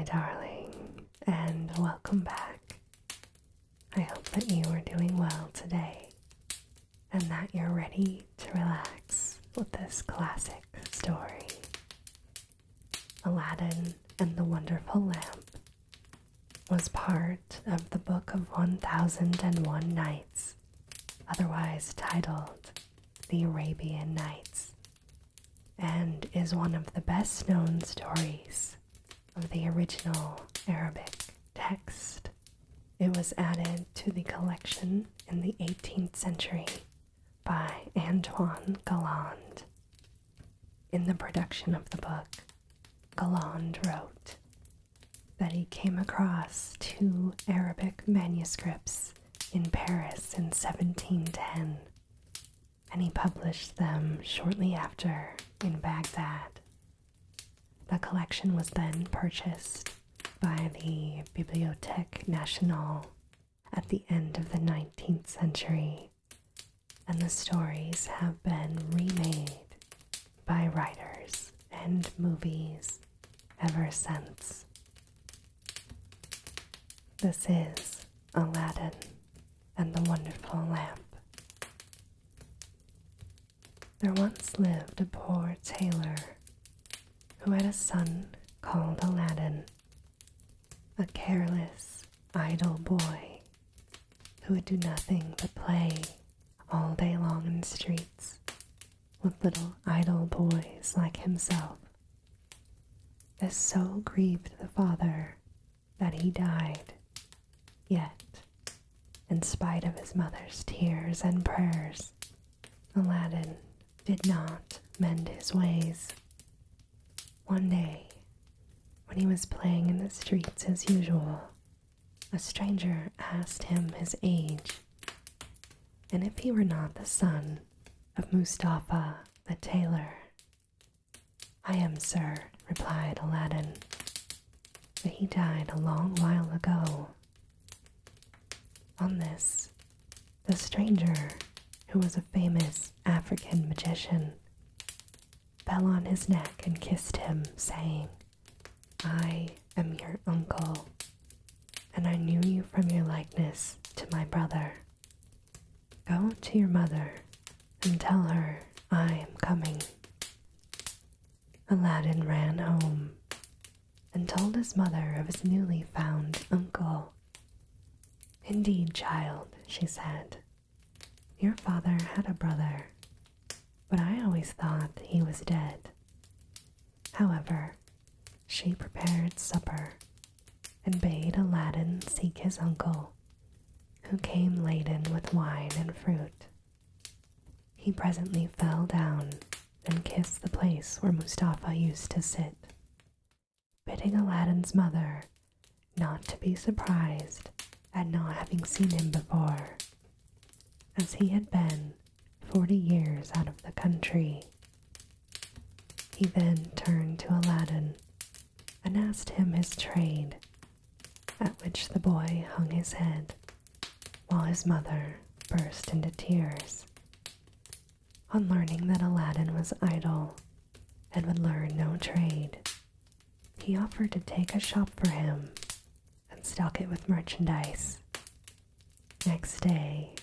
my darling, and welcome back. I hope that you are doing well today and that you're ready to relax with this classic story. Aladdin and the Wonderful Lamp was part of the Book of 1001 Nights, otherwise titled the Arabian Nights, and is one of the best known stories of the original Arabic text. It was added to the collection in the 18th century by Antoine Galland. In the production of the book, Galland wrote that he came across 2 Arabic manuscripts in Paris in 1710, and he published them shortly after in Baghdad. The collection was then purchased by the Bibliotheque Nationale at the end of the 19th century, and the stories have been remade by writers and movies ever since. This is Aladdin and the Wonderful Lamp. There once lived a poor tailor who had a son called Aladdin, a careless, idle boy who would do nothing but play all day long in the streets with little idle boys like himself. This so grieved the father that he died, yet, in spite of his mother's tears and prayers, Aladdin did not mend his ways. One day, when he was playing in the streets as usual, a stranger asked him his age, and if he were not the son of Mustafa the tailor. "I am, sir," replied Aladdin, "but he died a long while ago." On this, the stranger, who was a famous African magician, fell on his neck and kissed him, saying, "I am your uncle, and I knew you from your likeness to my brother. Go to your mother and tell her I am coming." Aladdin ran home and told his mother of his newly found uncle. "Indeed, child," she said, "your father had a brother, but I always thought he was dead." However, she prepared supper and bade Aladdin seek his uncle, who came laden with wine and fruit. He presently fell down and kissed the place where Mustafa used to sit, bidding Aladdin's mother not to be surprised at not having seen him before, as he had been 40 years out of the country. He then turned to Aladdin and asked him his trade, at which the boy hung his head, while his mother burst into tears. On learning that Aladdin was idle and would learn no trade, he offered to take a shop for him and stock it with merchandise. Next day,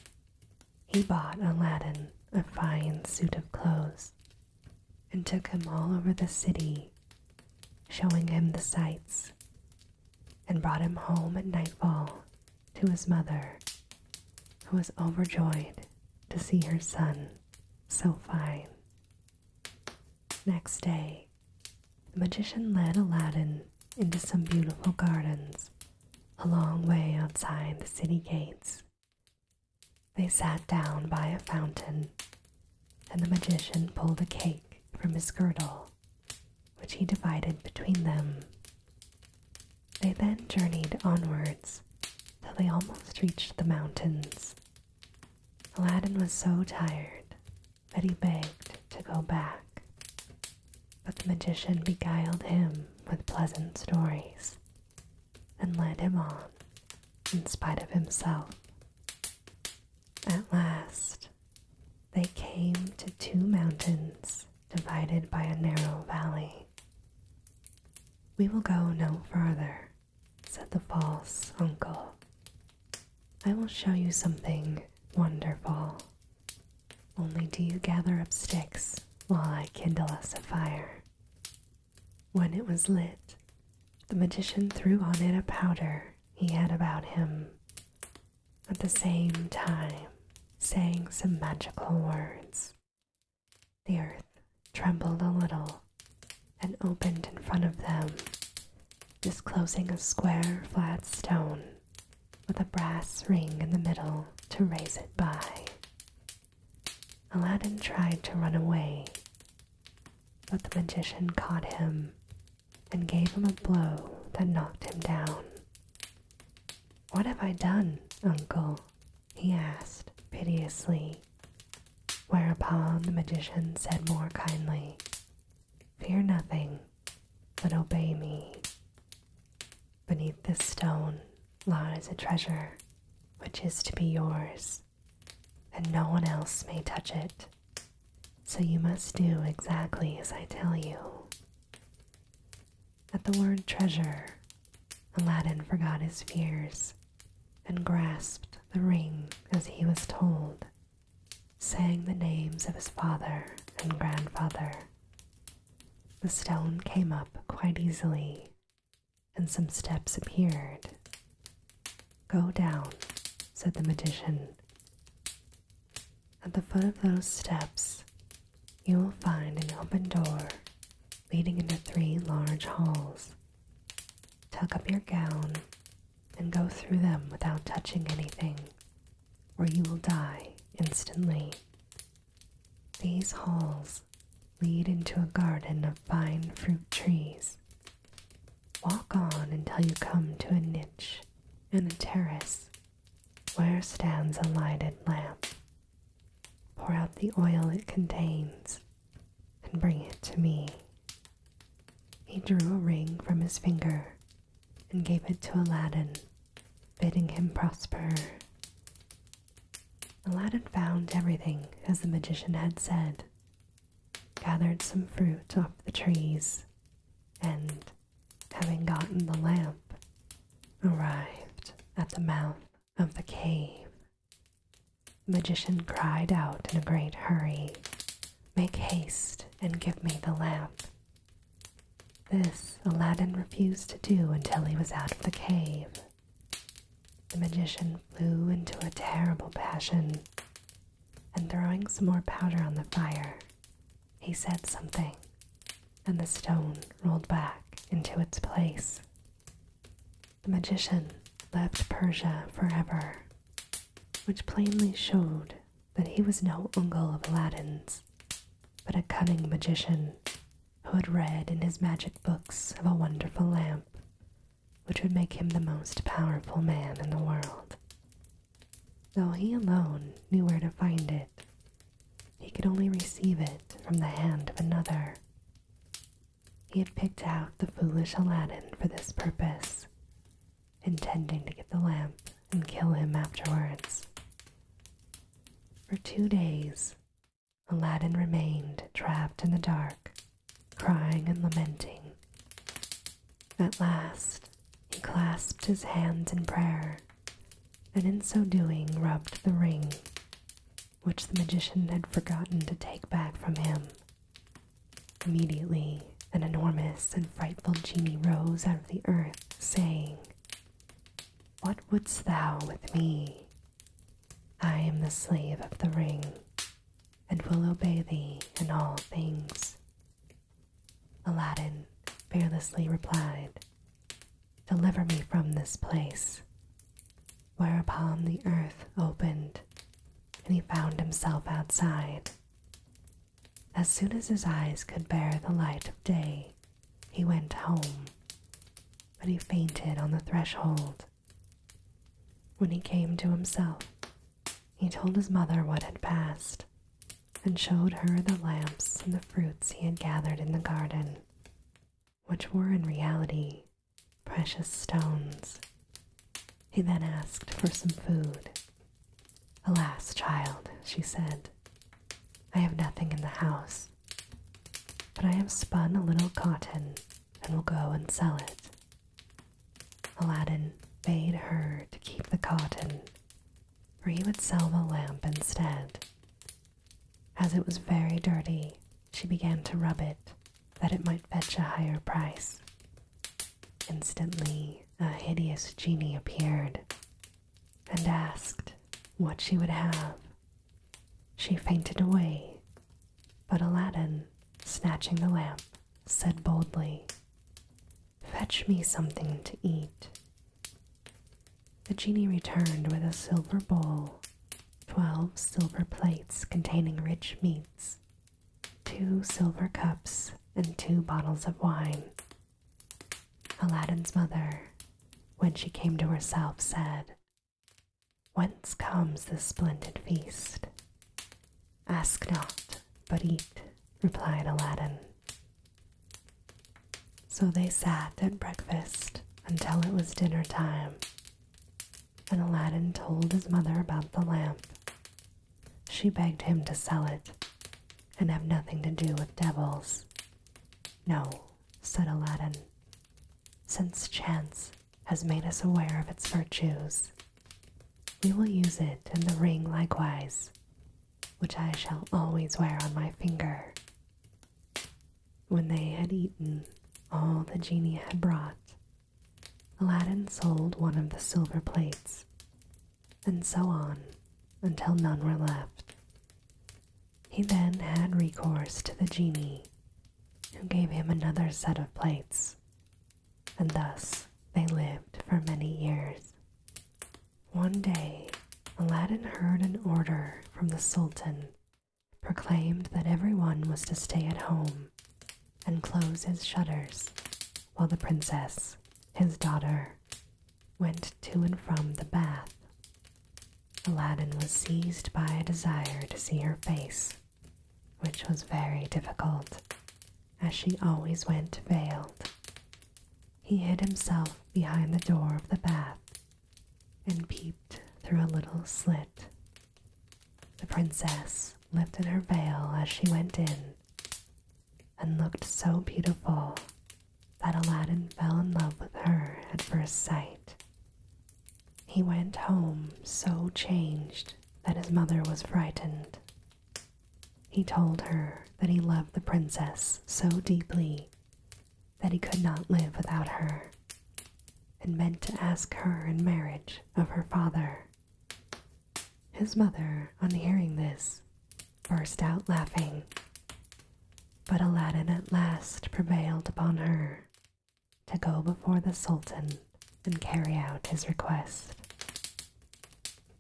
he bought Aladdin a fine suit of clothes and took him all over the city, showing him the sights, and brought him home at nightfall to his mother, who was overjoyed to see her son so fine. Next day, the magician led Aladdin into some beautiful gardens a long way outside the city gates. They sat down by a fountain, and the magician pulled a cake from his girdle, which he divided between them. They then journeyed onwards till they almost reached the mountains. Aladdin was so tired that he begged to go back, but the magician beguiled him with pleasant stories and led him on in spite of himself. At last, they came to 2 mountains divided by a narrow valley. "We will go no farther," said the false uncle. "I will show you something wonderful. Only do you gather up sticks while I kindle us a fire." When it was lit, the magician threw on it a powder he had about him, at the same time saying some magical words. The earth trembled a little and opened in front of them, disclosing a square flat stone with a brass ring in the middle to raise it by. Aladdin tried to run away, but the magician caught him and gave him a blow that knocked him down. "What have I done, uncle?" he asked piteously, whereupon the magician said more kindly, "Fear nothing, but obey me. Beneath this stone lies a treasure which is to be yours, and no one else may touch it, so you must do exactly as I tell you." At the word treasure, Aladdin forgot his fears and grasped the ring as he was told, saying the names of his father and grandfather. The stone came up quite easily, and some steps appeared. "Go down," said the magician. "At the foot of those steps, you will find an open door leading into 3 large halls. Tuck up your gown and go through them without touching anything, or you will die instantly. These halls lead into a garden of fine fruit trees. Walk on until you come to a niche and a terrace where stands a lighted lamp. Pour out the oil it contains and bring it to me." He drew a ring from his finger and gave it to Aladdin, bidding him prosper. Aladdin found everything as the magician had said, gathered some fruit off the trees, and, having gotten the lamp, arrived at the mouth of the cave. The magician cried out in a great hurry, "Make haste and give me the lamp." This Aladdin refused to do until he was out of the cave. The magician flew into a terrible passion, and throwing some more powder on the fire, he said something, and the stone rolled back into its place. The magician left Persia forever, which plainly showed that he was no uncle of Aladdin's, but a cunning magician who had read in his magic books of a wonderful lamp which would make him the most powerful man in the world. Though he alone knew where to find it, he could only receive it from the hand of another. He had picked out the foolish Aladdin for this purpose, intending to get the lamp and kill him afterwards. For 2 days, Aladdin remained trapped in the dark, crying and lamenting. At last, he clasped his hands in prayer, and in so doing rubbed the ring, which the magician had forgotten to take back from him. Immediately, an enormous and frightful genie rose out of the earth, saying, "What wouldst thou with me? I am the slave of the ring, and will obey thee in all things." Aladdin fearlessly replied, "Deliver me from this place," whereupon the earth opened, and he found himself outside. As soon as his eyes could bear the light of day, he went home, but he fainted on the threshold. When he came to himself, he told his mother what had passed, and showed her the lamps and the fruits he had gathered in the garden, which were in reality precious stones. He then asked for some food. "Alas, child," she said, "I have nothing in the house, but I have spun a little cotton and and will go and sell it. Aladdin bade her to keep the cotton, for he would sell the lamp instead. As it was very dirty, she began to rub it, that it might fetch a higher price. Instantly, a hideous genie appeared, and asked what she would have. She fainted away, but Aladdin, snatching the lamp, said boldly, "Fetch me something to eat." The genie returned with a silver bowl, 12 silver plates containing rich meats, 2 silver cups, and 2 bottles of wine. Aladdin's mother, when she came to herself, said, "Whence comes this splendid feast?" "Ask not, but eat," replied Aladdin. So they sat at breakfast until it was dinner time, and Aladdin told his mother about the lamp. She begged him to sell it and have nothing to do with devils. "No," said Aladdin, "since chance has made us aware of its virtues, we will use it in the ring likewise, which I shall always wear on my finger." When they had eaten all the genie had brought, Aladdin sold one of the silver plates, and so on until none were left. He then had recourse to the genie, who gave him another set of plates, and thus they lived for many years. One day, Aladdin heard an order from the Sultan proclaimed that everyone was to stay at home and close his shutters, while the princess, his daughter, went to and from the bath. Aladdin was seized by a desire to see her face, which was very difficult, as she always went veiled. He hid himself behind the door of the bath and peeped through a little slit. The princess lifted her veil as she went in, and looked so beautiful that Aladdin fell in love with her at first sight. He went home so changed that his mother was frightened. He told her that he loved the princess so deeply that he could not live without her, and meant to ask her in marriage of her father. His mother, on hearing this, burst out laughing, but Aladdin at last prevailed upon her to go before the Sultan and carry out his request.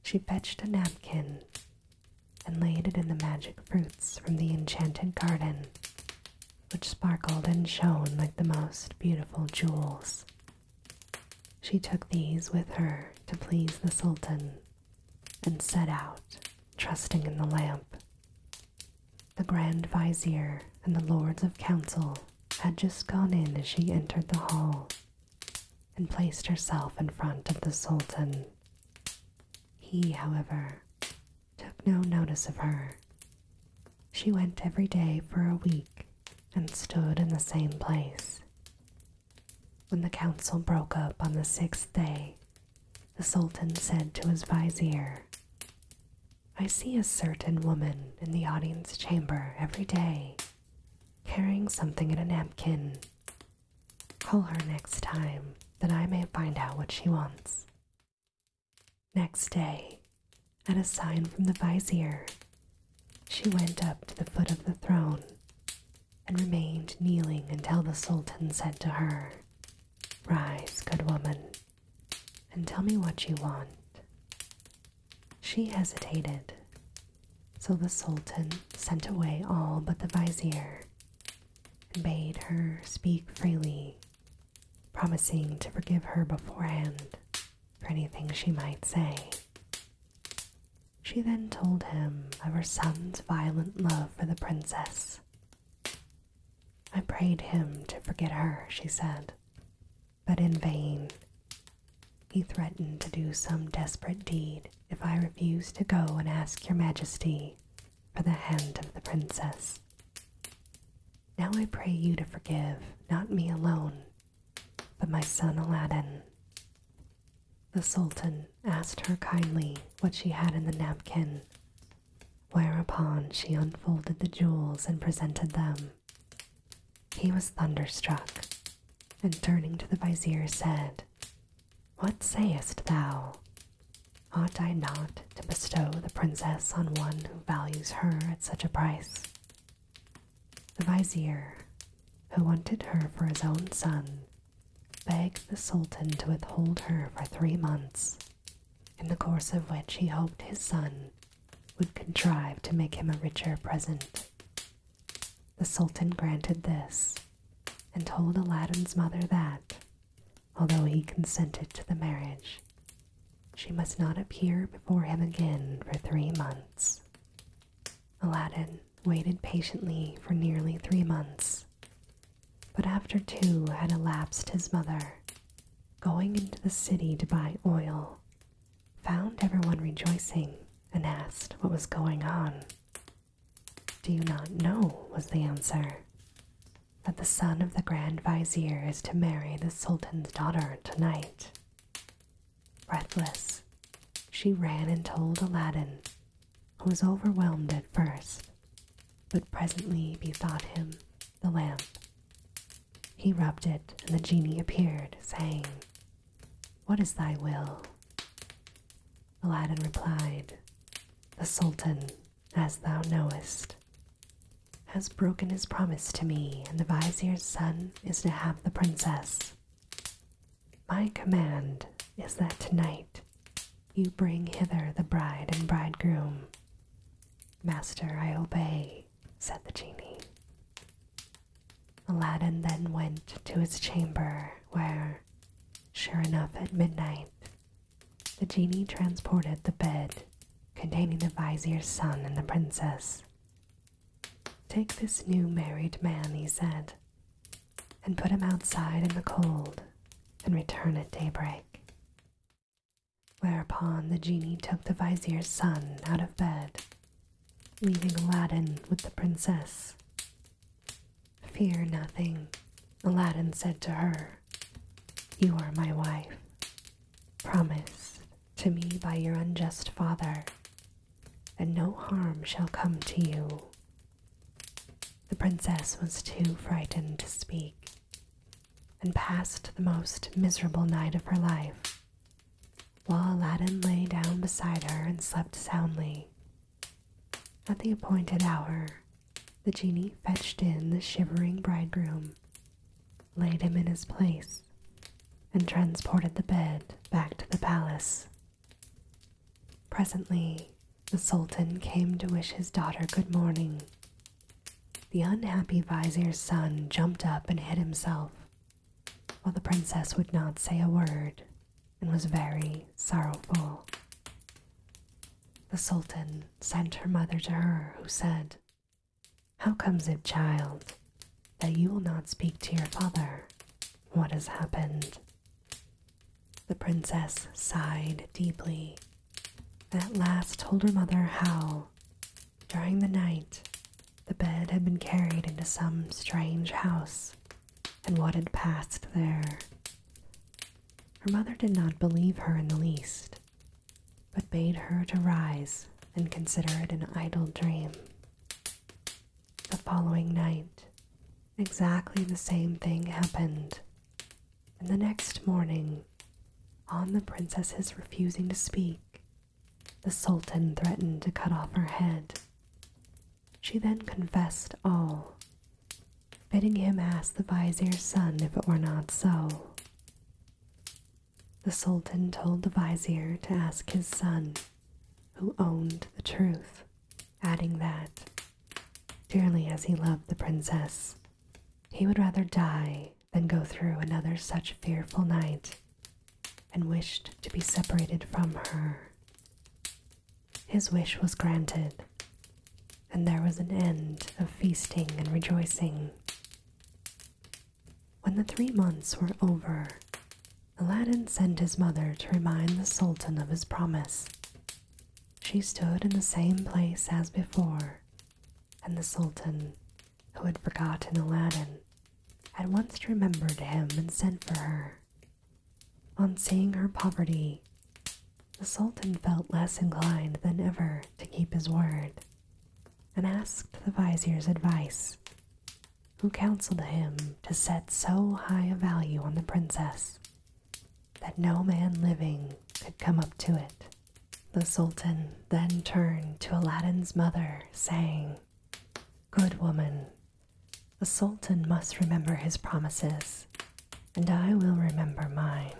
She fetched a napkin and laid it in the magic fruits from the enchanted garden, which sparkled and shone like the most beautiful jewels. She took these with her to please the Sultan and set out, trusting in the lamp. The Grand Vizier and the Lords of Council had just gone in as she entered the hall and placed herself in front of the Sultan. He, however, took no notice of her. She went every day for a week and stood in the same place. When the council broke up on the 6th day, the Sultan said to his vizier, "I see a certain woman in the audience chamber every day, carrying something in a napkin. Call her next time, that I may find out what she wants." Next day, at a sign from the vizier, she went up to the foot of the throne and remained kneeling until the Sultan said to her, "Rise, good woman, and tell me what you want." She hesitated, so the Sultan sent away all but the vizier and bade her speak freely, promising to forgive her beforehand for anything she might say. She then told him of her son's violent love for the princess. "I prayed him to forget her," she said, "but in vain. He threatened to do some desperate deed if I refused to go and ask your majesty for the hand of the princess. Now I pray you to forgive not me alone, but my son Aladdin." The Sultan asked her kindly what she had in the napkin, whereupon she unfolded the jewels and presented them. He was thunderstruck, and turning to the vizier said, "What sayest thou? Ought I not to bestow the princess on one who values her at such a price?" The vizier, who wanted her for his own son, begged the Sultan to withhold her for 3 months, in the course of which he hoped his son would contrive to make him a richer present. The Sultan granted this, and told Aladdin's mother that, although he consented to the marriage, she must not appear before him again for 3 months. Aladdin waited patiently for nearly 3 months, but after 2 had elapsed, his mother, going into the city to buy oil, found everyone rejoicing and asked what was going on. "Do you not know," was the answer, "that the son of the Grand Vizier is to marry the Sultan's daughter tonight?" Breathless, she ran and told Aladdin, who was overwhelmed at first, but presently bethought him the lamp. He rubbed it, and the genie appeared, saying, "What is thy will?" Aladdin replied, "The Sultan, as thou knowest, has broken his promise to me, and the vizier's son is to have the princess. My command is that tonight you bring hither the bride and bridegroom." "Master, I obey," said the genie. Aladdin then went to his chamber, where, sure enough, at midnight, the genie transported the bed containing the vizier's son and the princess. "Take this new married man," he said, "and put him outside in the cold, and return at daybreak." Whereupon the genie took the vizier's son out of bed, leaving Aladdin with the princess. "Fear nothing," Aladdin said to her. "You are my wife, promised to me by your unjust father, and no harm shall come to you." The princess was too frightened to speak, and passed the most miserable night of her life, while Aladdin lay down beside her and slept soundly. At the appointed hour, the genie fetched in the shivering bridegroom, laid him in his place, and transported the bed back to the palace. Presently, the Sultan came to wish his daughter good morning. The unhappy vizier's son jumped up and hid himself, while the princess would not say a word and was very sorrowful. The Sultan sent her mother to her, who said, "How comes it, child, that you will not speak to your father? What has happened?" The princess sighed deeply, and at last told her mother how, during the night, the bed had been carried into some strange house, and what had passed there. Her mother did not believe her in the least, but bade her to rise and consider it an idle dream. The following night, exactly the same thing happened, and the next morning, on the princess's refusing to speak, the Sultan threatened to cut off her head. She then confessed all, bidding him ask the vizier's son if it were not so. The Sultan told the vizier to ask his son, who owned the truth, adding that, dearly as he loved the princess, he would rather die than go through another such fearful night, and wished to be separated from her. His wish was granted, and there was an end of feasting and rejoicing. When the 3 months were over, Aladdin sent his mother to remind the Sultan of his promise. She stood in the same place as before, and the Sultan, who had forgotten Aladdin, at once remembered him and sent for her. On seeing her poverty, the Sultan felt less inclined than ever to keep his word, and asked the vizier's advice, who counseled him to set so high a value on the princess that no man living could come up to it. The Sultan then turned to Aladdin's mother, saying, "Good woman, the Sultan must remember his promises, and I will remember mine.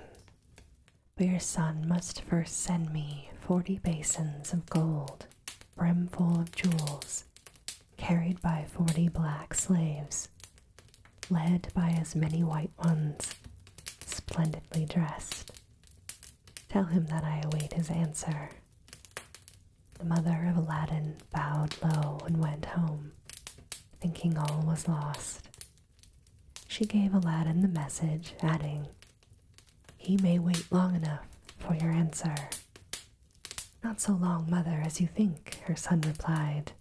But your son must first send me 40 basins of gold, brimful of jewels, carried by 40 black slaves, led by as many white ones, splendidly dressed. Tell him that I await his answer." The mother of Aladdin bowed low and went home, thinking all was lost. She gave Aladdin the message, adding, "He may wait long enough for your answer." "Not so long, mother, as you think," her son replied.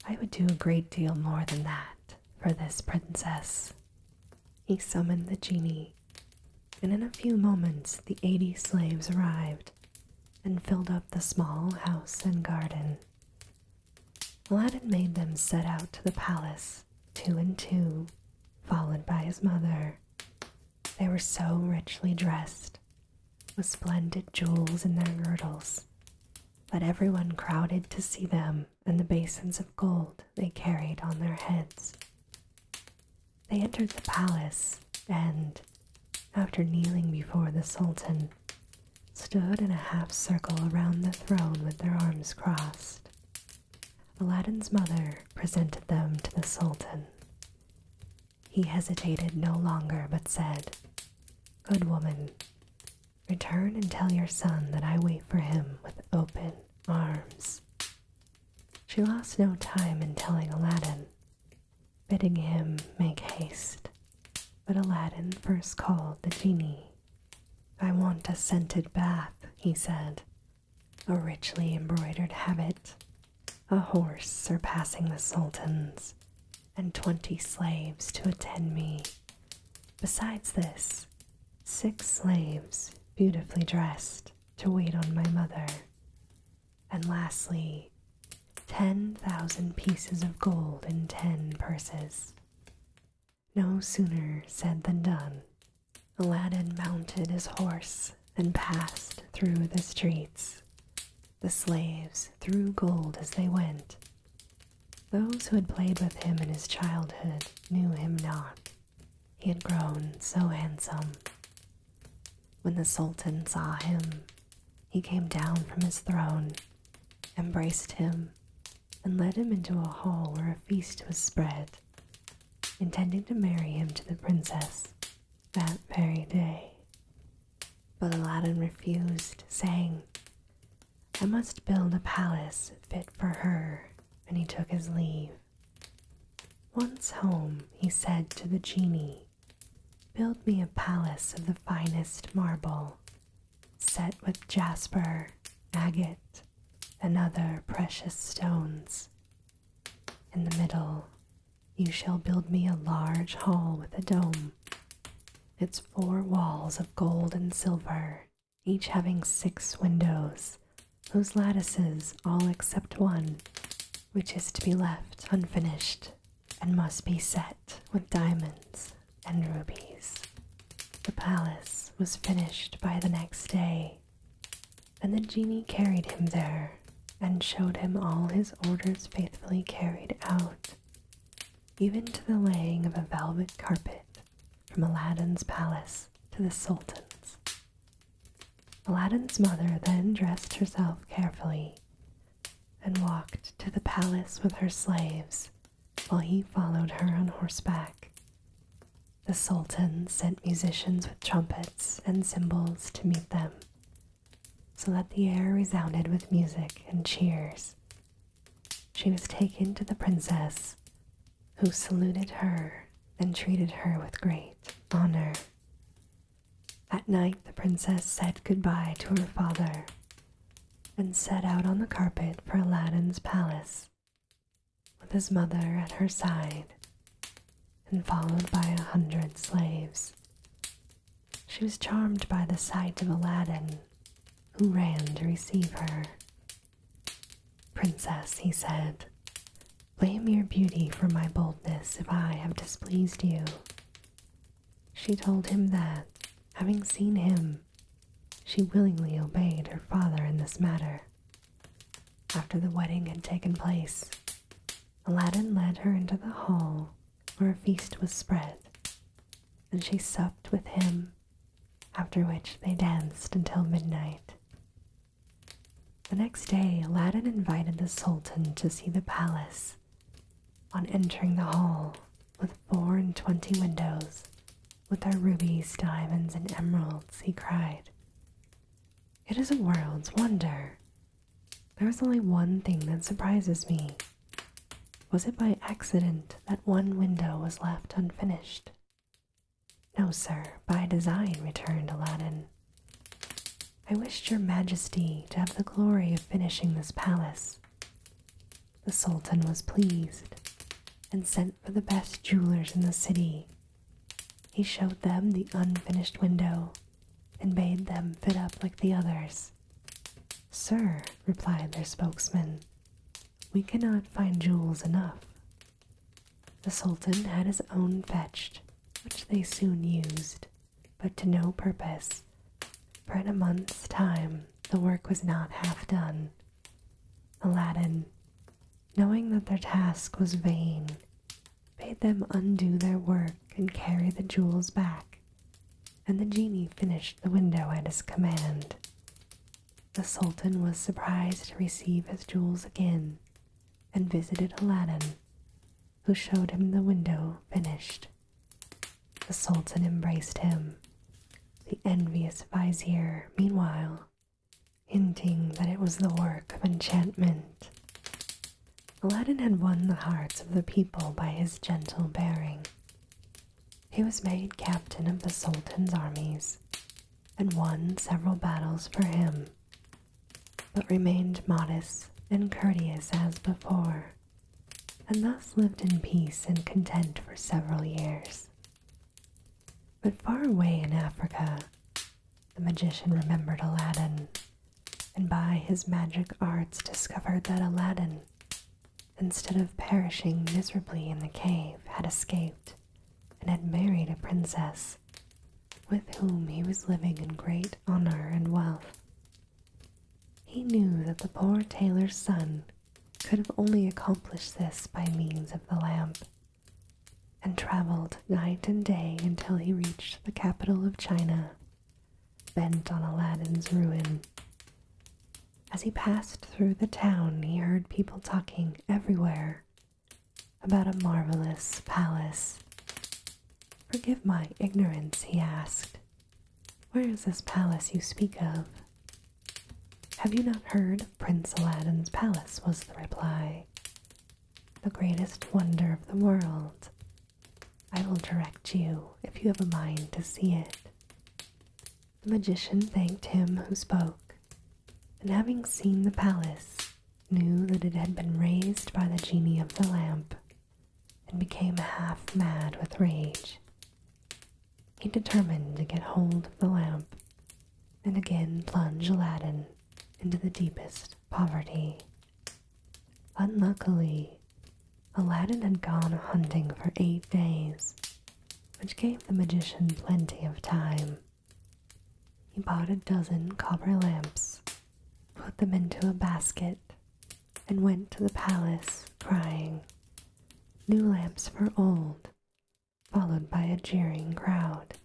"I would do a great deal more than that for this princess." He summoned the genie, and in a few moments the 80 slaves arrived and filled up the small house and garden. Aladdin made them set out to the palace, 2 and 2, followed by his mother. They were so richly dressed, with splendid jewels in their girdles, that everyone crowded to see them and the basins of gold they carried on their heads. They entered the palace and, after kneeling before the Sultan, stood in a half circle around the throne with their arms crossed. Aladdin's mother presented them to the Sultan. He hesitated no longer but said, "Good woman, return and tell your son that I wait for him with open arms." She lost no time in telling Aladdin, bidding him make haste, but Aladdin first called the genie. "I want a scented bath," he said, "a richly embroidered habit, a horse surpassing the Sultan's, and 20 slaves to attend me. Besides this, 6 slaves, beautifully dressed, to wait on my mother. And lastly, 10,000 pieces of gold in 10 purses." No sooner said than done. Aladdin mounted his horse and passed through the streets. The slaves threw gold as they went. Those who had played with him in his childhood knew him not. He had grown so handsome. When the Sultan saw him, he came down from his throne, embraced him, and led him into a hall where a feast was spread, intending to marry him to the princess that very day. But Aladdin refused, saying, "I must build a palace fit for her," and he took his leave. Once home, he said to the genie, "Build me a palace of the finest marble, set with jasper, agate, and other precious stones. In the middle, you shall build me a large hall with a dome, its 4 walls of gold and silver, each having 6 windows, whose lattices, all except one, which is to be left unfinished, and must be set with diamonds and rubies." The palace was finished by the next day, and the genie carried him there and showed him all his orders faithfully carried out, even to the laying of a velvet carpet from Aladdin's palace to the Sultan's. Aladdin's mother then dressed herself carefully and walked to the palace with her slaves, while he followed her on horseback. The Sultan sent musicians with trumpets and cymbals to meet them, so that the air resounded with music and cheers. She was taken to the princess, who saluted her and treated her with great honor. At night the princess said goodbye to her father and set out on the carpet for Aladdin's palace, with his mother at her side, and followed by 100 slaves. She was charmed by the sight of Aladdin, who ran to receive her. "Princess," he said, "blame your beauty for my boldness if I have displeased you." She told him that, having seen him, she willingly obeyed her father in this matter. After the wedding had taken place, Aladdin led her into the hall where a feast was spread, and she supped with him, after which they danced until midnight. The next day, Aladdin invited the Sultan to see the palace. On entering the hall, with 24 windows, with their rubies, diamonds, and emeralds, he cried, "It is a world's wonder. There is only one thing that surprises me. Was it by accident that one window was left unfinished?" "No, sir, by design," returned Aladdin. "I wished your majesty to have the glory of finishing this palace." The Sultan was pleased and sent for the best jewelers in the city. He showed them the unfinished window and bade them fit up like the others. "Sir," replied their spokesman, "we cannot find jewels enough." The Sultan had his own fetched, which they soon used, but to no purpose, for in a month's time the work was not half done. Aladdin, knowing that their task was vain, bade them undo their work and carry the jewels back, and the genie finished the window at his command. The Sultan was surprised to receive his jewels again, and visited Aladdin, who showed him the window finished. The Sultan embraced him, the envious vizier, meanwhile, hinting that it was the work of enchantment. Aladdin had won the hearts of the people by his gentle bearing. He was made captain of the Sultan's armies, and won several battles for him, but remained modest and courteous as before, and thus lived in peace and content for several years. But far away in Africa, the magician remembered Aladdin, and by his magic arts discovered that Aladdin, instead of perishing miserably in the cave, had escaped and had married a princess, with whom he was living in great honor and wealth. He knew that the poor tailor's son could have only accomplished this by means of the lamp, and traveled night and day until he reached the capital of China, bent on Aladdin's ruin. As he passed through the town, he heard people talking everywhere about a marvelous palace. "Forgive my ignorance," he asked. "Where is this palace you speak of?" "Have you not heard of Prince Aladdin's palace?" was the reply. "The greatest wonder of the world. I will direct you if you have a mind to see it." The magician thanked him who spoke, and having seen the palace, knew that it had been raised by the genie of the lamp, and became half mad with rage. He determined to get hold of the lamp, and again plunge Aladdin into the deepest poverty. Unluckily, Aladdin had gone hunting for 8 days, which gave the magician plenty of time. He bought a dozen copper lamps, put them into a basket, and went to the palace crying, "New lamps for old," followed by a jeering crowd.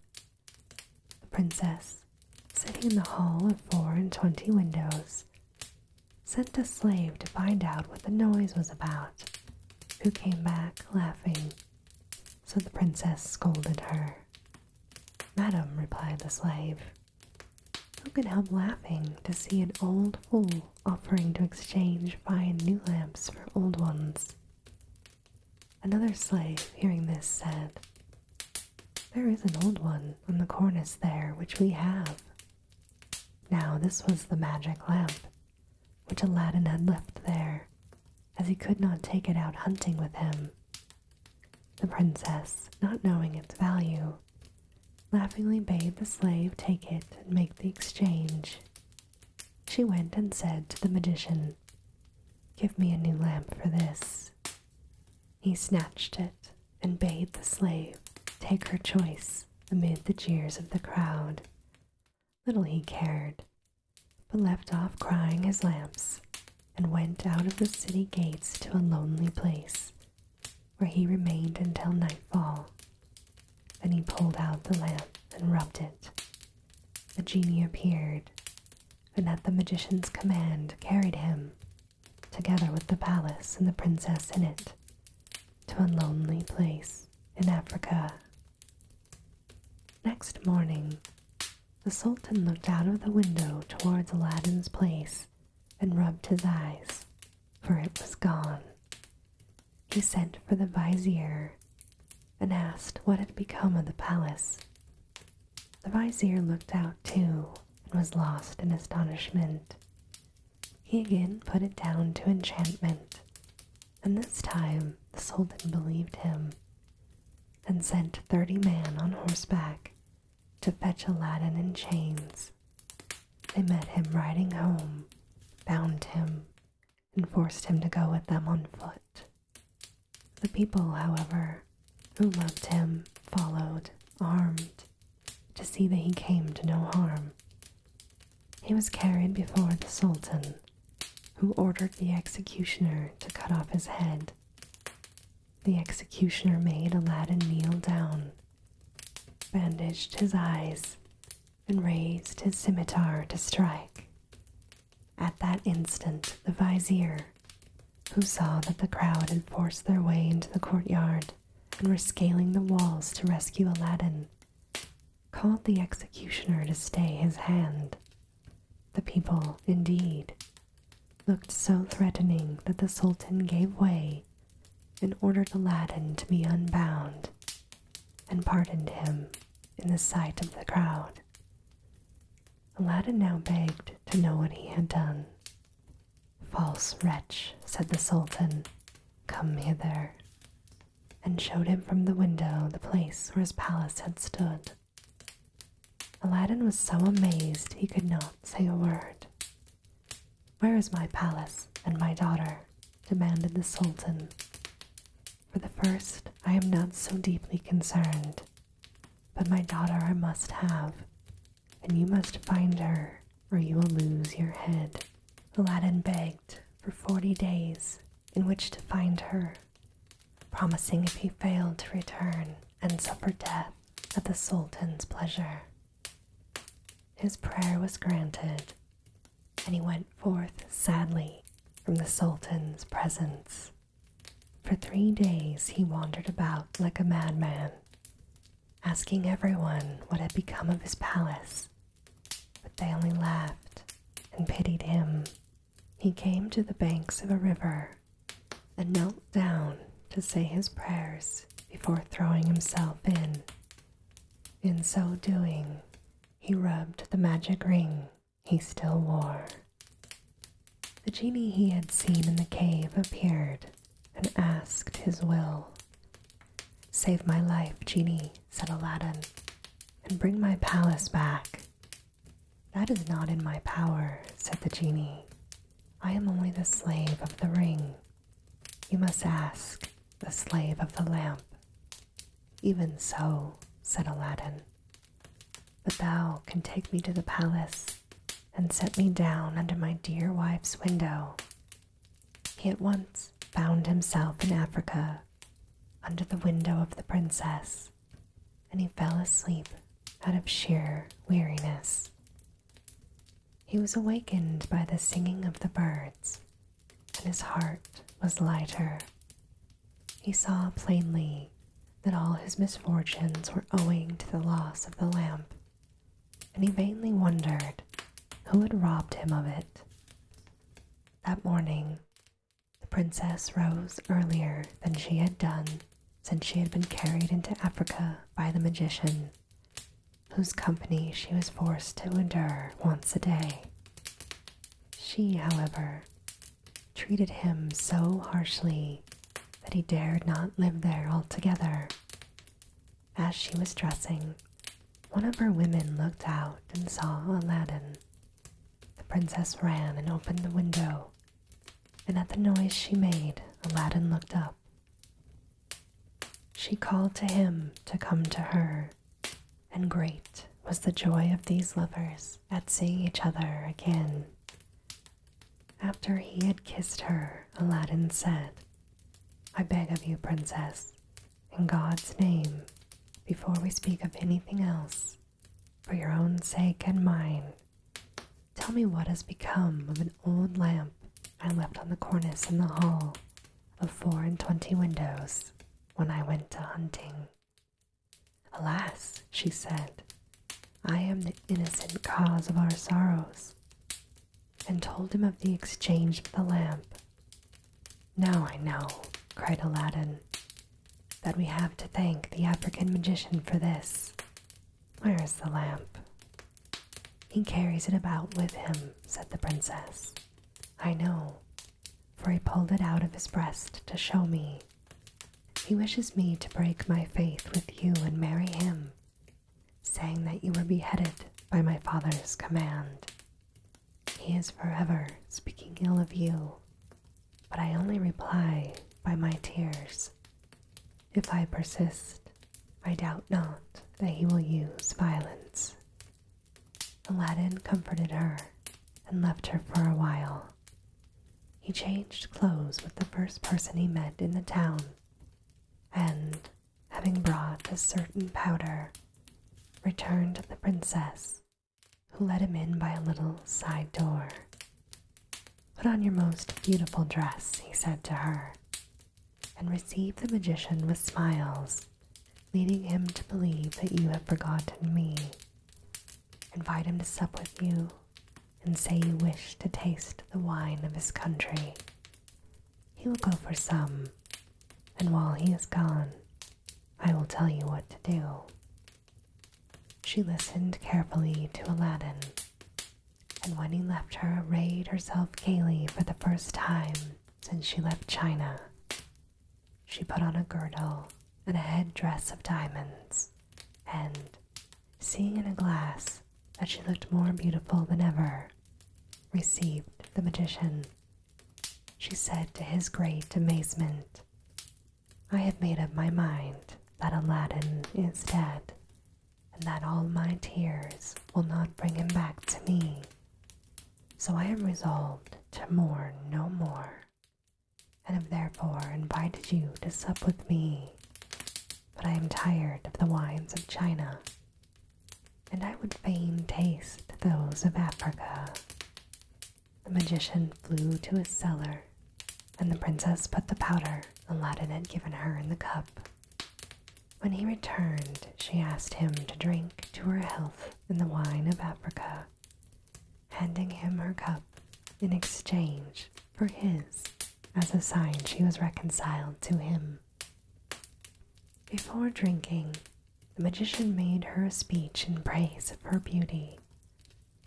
The princess, sitting in the hall of 24 windows, sent a slave to find out what the noise was about, who came back laughing, so the princess scolded her. "Madam," replied the slave, "who could help laughing to see an old fool offering to exchange fine new lamps for old ones?" Another slave, hearing this, said, "There is an old one on the cornice there which we have." Now this was the magic lamp, which Aladdin had left there, as he could not take it out hunting with him. The princess, not knowing its value, laughingly bade the slave take it and make the exchange. She went and said to the magician, "Give me a new lamp for this." He snatched it and bade the slave take her choice amid the jeers of the crowd. Little he cared, but left off crying his lamps and went out of the city gates to a lonely place, where he remained until nightfall. Then he pulled out the lamp and rubbed it. The genie appeared, and at the magician's command carried him, together with the palace and the princess in it, to a lonely place in Africa. Next morning, the Sultan looked out of the window towards Aladdin's place and rubbed his eyes, for it was gone. He sent for the vizier and asked what had become of the palace. The vizier looked out too and was lost in astonishment. He again put it down to enchantment, and this time the Sultan believed him and sent 30 men on horseback to fetch Aladdin in chains. They met him riding home, bound him, and forced him to go with them on foot. The people, however, who loved him, followed, armed, to see that he came to no harm. He was carried before the Sultan, who ordered the executioner to cut off his head. The executioner made Aladdin kneel down, bandaged his eyes, and raised his scimitar to strike. At that instant, the vizier, who saw that the crowd had forced their way into the courtyard and were scaling the walls to rescue Aladdin, called the executioner to stay his hand. The people, indeed, looked so threatening that the Sultan gave way and ordered Aladdin to be unbound, and pardoned him in the sight of the crowd. Aladdin now begged to know what he had done. "False wretch," said the Sultan, "come hither," and showed him from the window the place where his palace had stood. Aladdin was so amazed he could not say a word. "Where is my palace and my daughter?" demanded the Sultan. "For the first, I am not so deeply concerned, but my daughter I must have, and you must find her, or you will lose your head." Aladdin begged for 40 days in which to find her, promising if he failed to return and suffer death at the Sultan's pleasure. His prayer was granted, and he went forth sadly from the Sultan's presence. For 3 days he wandered about like a madman, asking everyone what had become of his palace, but they only laughed and pitied him. He came to the banks of a river and knelt down to say his prayers before throwing himself in. In so doing, he rubbed the magic ring he still wore. The genie he had seen in the cave appeared and asked his will. "Save my life, genie," said Aladdin, "and bring my palace back." "That is not in my power," said the genie. "I am only the slave of the ring. You must ask the slave of the lamp." "Even so," said Aladdin, "but thou can take me to the palace and set me down under my dear wife's window." He at once found himself in Africa, under the window of the princess, and he fell asleep out of sheer weariness. He was awakened by the singing of the birds, and his heart was lighter. He saw plainly that all his misfortunes were owing to the loss of the lamp, and he vainly wondered who had robbed him of it. That morning, the princess rose earlier than she had done since she had been carried into Africa by the magician, whose company she was forced to endure once a day. She, however, treated him so harshly that he dared not live there altogether. As she was dressing, one of her women looked out and saw Aladdin. The princess ran and opened the window, and at the noise she made, Aladdin looked up. She called to him to come to her, and great was the joy of these lovers at seeing each other again. After he had kissed her, Aladdin said, "I beg of you, princess, in God's name, before we speak of anything else, for your own sake and mine, tell me what has become of an old lamp I left on the cornice in the hall of 24 windows when I went to hunting." "Alas," she said, "I am the innocent cause of our sorrows," and told him of the exchange of the lamp. "Now I know," cried Aladdin, "that we have to thank the African magician for this. Where is the lamp?" "He carries it about with him," said the princess. "I know, for he pulled it out of his breast to show me. He wishes me to break my faith with you and marry him, saying that you were beheaded by my father's command. He is forever speaking ill of you, but I only reply by my tears. If I persist, I doubt not that he will use violence." Aladdin comforted her and left her for a while. He changed clothes with the first person he met in the town, and, having brought a certain powder, returned to the princess, who led him in by a little side door. "Put on your most beautiful dress," he said to her, "and receive the magician with smiles, leading him to believe that you have forgotten me. Invite him to sup with you, and say you wish to taste the wine of his country. He will go for some, and while he is gone, I will tell you what to do." She listened carefully to Aladdin, and when he left her, arrayed herself gaily for the first time since she left China. She put on a girdle and a head-dress of diamonds, and, seeing in a glass that she looked more beautiful than ever, received the magician. She said to his great amazement, "I have made up my mind that Aladdin is dead, and that all my tears will not bring him back to me. So I am resolved to mourn no more, and have therefore invited you to sup with me. But I am tired of the wines of China, and I would fain taste those of Africa." The magician flew to his cellar, and the princess put the powder Aladdin had given her in the cup. When he returned, she asked him to drink to her health in the wine of Africa, handing him her cup in exchange for his as a sign she was reconciled to him. Before drinking, the magician made her a speech in praise of her beauty,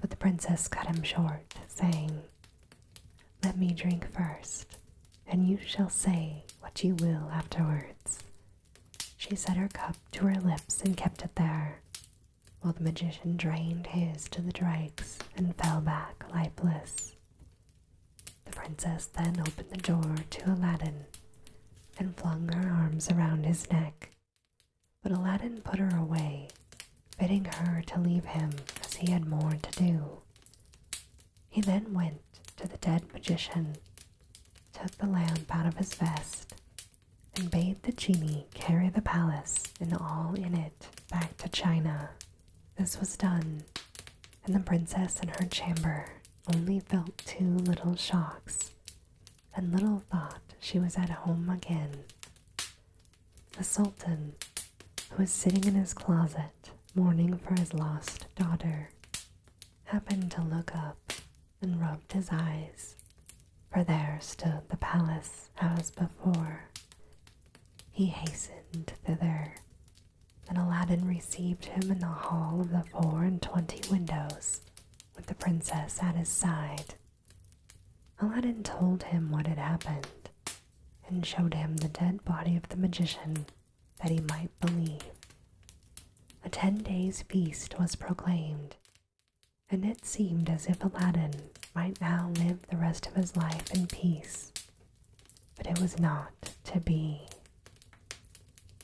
but the princess cut him short, saying, "Let me drink first, and you shall say what you will afterwards." She set her cup to her lips and kept it there, while the magician drained his to the dregs and fell back lifeless. The princess then opened the door to Aladdin and flung her arms around his neck, but Aladdin put her away, bidding her to leave him as he had more to do. He then went to the dead magician, took the lamp out of his vest, and bade the genie carry the palace and all in it back to China. This was done, and the princess in her chamber only felt 2 little shocks, and little thought she was at home again. The sultan, who was sitting in his closet mourning for his lost daughter, happened to look up and rubbed his eyes, for there stood the palace as before. He hastened thither, and Aladdin received him in the hall of the 24 windows, with the princess at his side. Aladdin told him what had happened, and showed him the dead body of the magician that he might believe. A 10 days feast was proclaimed, and it seemed as if Aladdin might now live the rest of his life in peace. But it was not to be.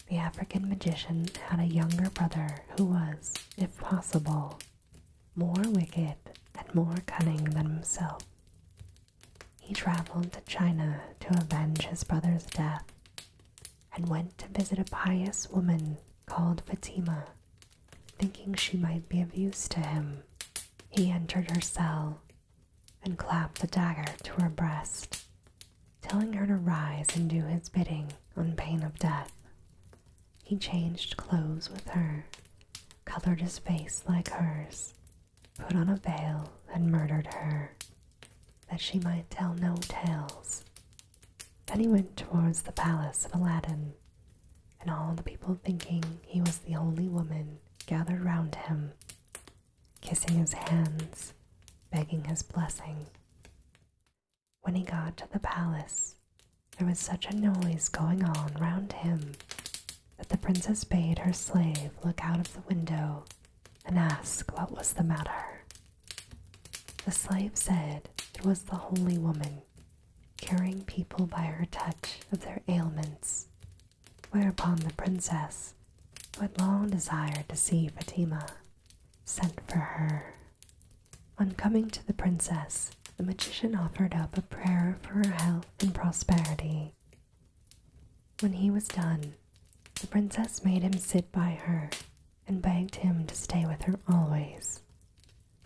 The African magician had a younger brother who was, if possible, more wicked and more cunning than himself. He traveled to China to avenge his brother's death and went to visit a pious woman called Fatima, thinking she might be of use to him. He entered her cell and clapped a dagger to her breast, telling her to rise and do his bidding on pain of death. He changed clothes with her, colored his face like hers, put on a veil and murdered her, that she might tell no tales. Then he went towards the palace of Aladdin, and all the people thinking he was the only woman gathered round him, kissing his hands, begging his blessing. When he got to the palace, there was such a noise going on round him that the princess bade her slave look out of the window and ask what was the matter. The slave said it was the holy woman, curing people by her touch of their ailments, whereupon the princess, who had long desired to see Fatima, sent for her. On coming to the princess, the magician offered up a prayer for her health and prosperity. When he was done, the princess made him sit by her and begged him to stay with her always.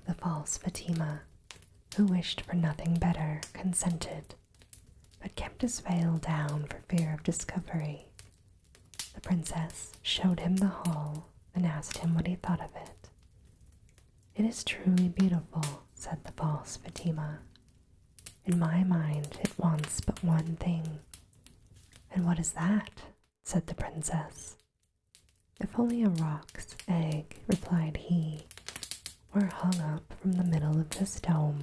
The false Fatima, who wished for nothing better, consented, but kept his veil down for fear of discovery. The princess showed him the hall and asked him what he thought of it. "It is truly beautiful," said the false Fatima. "In my mind it wants but one thing." "And what is that?" said the princess. "If only a roc's egg," replied he, "were hung up from the middle of this dome,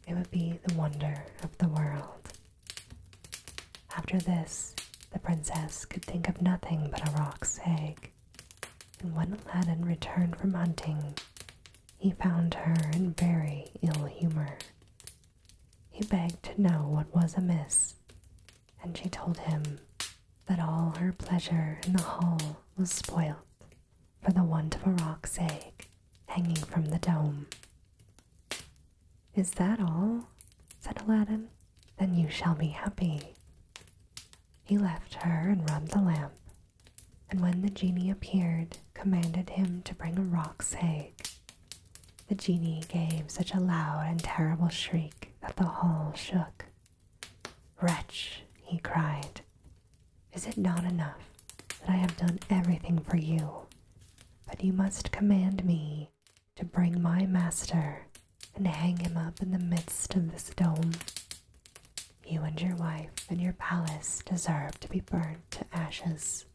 it would be the wonder of the world." After this, the princess could think of nothing but a roc's egg, and when Aladdin returned from hunting, he found her in very ill humor. He begged to know what was amiss, and she told him that all her pleasure in the hall was spoilt for the want of a roc's egg hanging from the dome. "Is that all?" said Aladdin. "Then you shall be happy." He left her and rubbed the lamp, and when the genie appeared, commanded him to bring a roc's egg. The genie gave such a loud and terrible shriek that the hall shook. "Wretch," he cried, "is it not enough that I have done everything for you, but you must command me to bring my master and hang him up in the midst of this dome? You and your wife and your palace deserve to be burnt to ashes.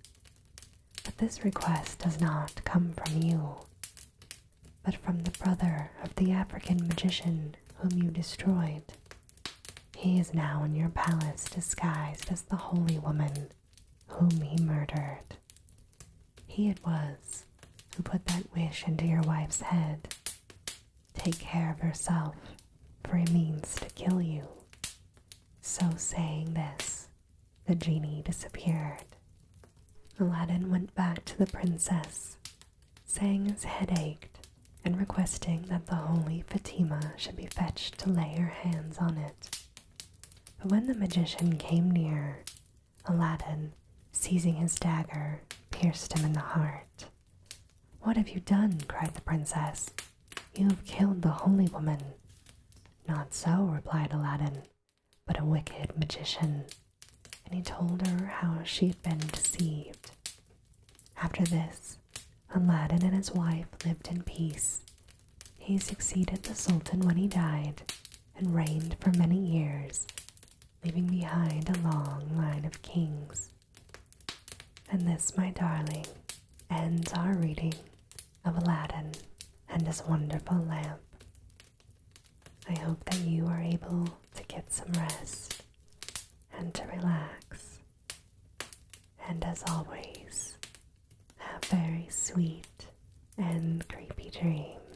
But this request does not come from you, but from the brother of the African magician whom you destroyed. He is now in your palace disguised as the holy woman whom he murdered. He it was who put that wish into your wife's head. Take care of yourself, for he means to kill you." So saying this, the genie disappeared. Aladdin went back to the princess, saying his head ached and requesting that the holy Fatima should be fetched to lay her hands on it. But when the magician came near, Aladdin, seizing his dagger, pierced him in the heart. "What have you done?" cried the princess. "You have killed the holy woman." "Not so," replied Aladdin, "but a wicked magician," and he told her how she had been deceived. After this, Aladdin and his wife lived in peace. He succeeded the Sultan when he died and reigned for many years, leaving behind a long line of kings. And this, my darling, ends our reading of Aladdin and his wonderful lamp. I hope that you are able to get some rest and to relax. And as always, have very sweet and creepy dreams.